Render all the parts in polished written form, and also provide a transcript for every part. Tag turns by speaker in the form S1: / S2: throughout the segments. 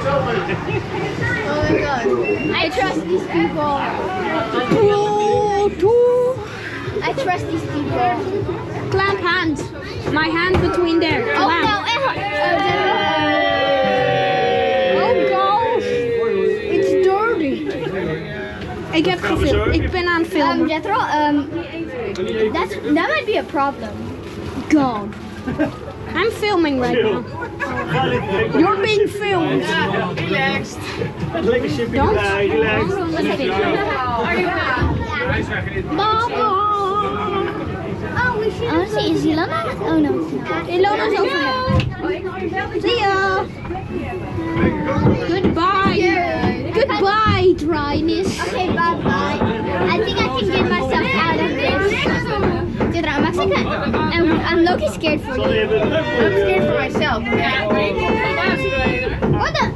S1: my god. I trust these people. I trust these people.
S2: Clamp hands. My hand between there.
S1: Oh
S2: Clamp.
S1: no,
S2: Oh gosh. It's dirty. Ik heb gefilmd. Ik ben aan het filmen.
S1: Jethro, that might be a problem.
S2: God. I'm filming right now. You're being filmed.
S3: Relaxed. Lekker chipje erbij, relaxed.
S1: Oh, we should see. Is Ilona? Oh no.
S2: Ilona's over there. See ya. Goodbye. Goodbye, dryness.
S1: Okay, bye bye. I think I can get myself out of this. Dude, I'm actually I'm low-key scared for you.
S3: I'm
S1: scared for myself. What the?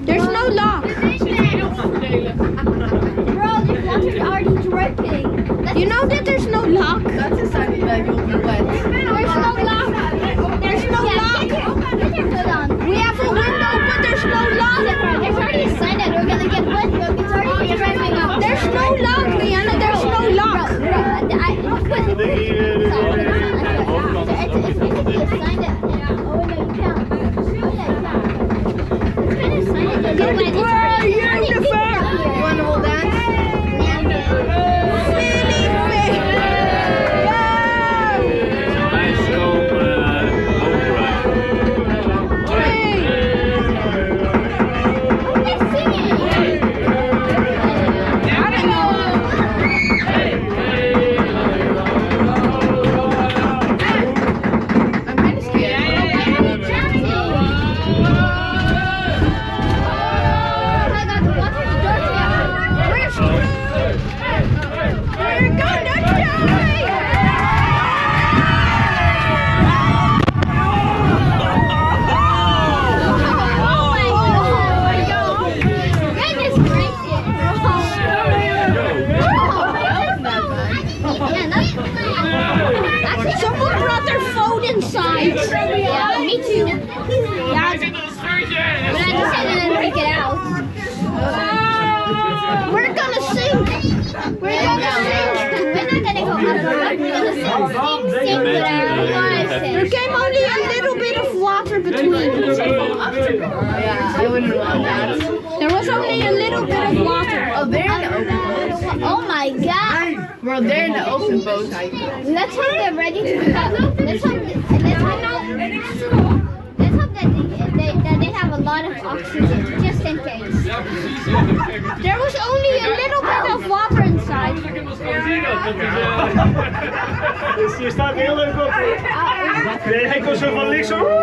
S2: There's no lock.
S1: Bro, this water's already dripping.
S2: You know that there's no lock?
S1: That's a sign that you'll be wet. There's no lock.
S2: There's no lock.
S1: Hold on.
S2: We have a window, but there's no lock.
S1: There's already a sign that we're gonna get wet. Look, it's already dripping up.
S2: There's no lock, Rihanna. There's no lock. Someone brought their phone inside.
S1: Yeah, me too.
S2: Yeah,
S1: But I decided to take it out.
S2: we're gonna sink. We're gonna sink.
S1: We're not gonna go up. We're gonna sink without
S2: There came only a little bit of water between.
S1: Yeah, I wouldn't want that.
S2: There was only a little bit of water.
S1: Oh, they're in the open. Oh my god.
S4: Bro, they're in the open boat.
S1: Let's hope they're ready to come. Let's hope that they have a lot of oxygen, just in case.
S2: There was only a little bit of water inside.
S3: Dus je staat heel leuk op. Nee, hij komt zo van links hoor.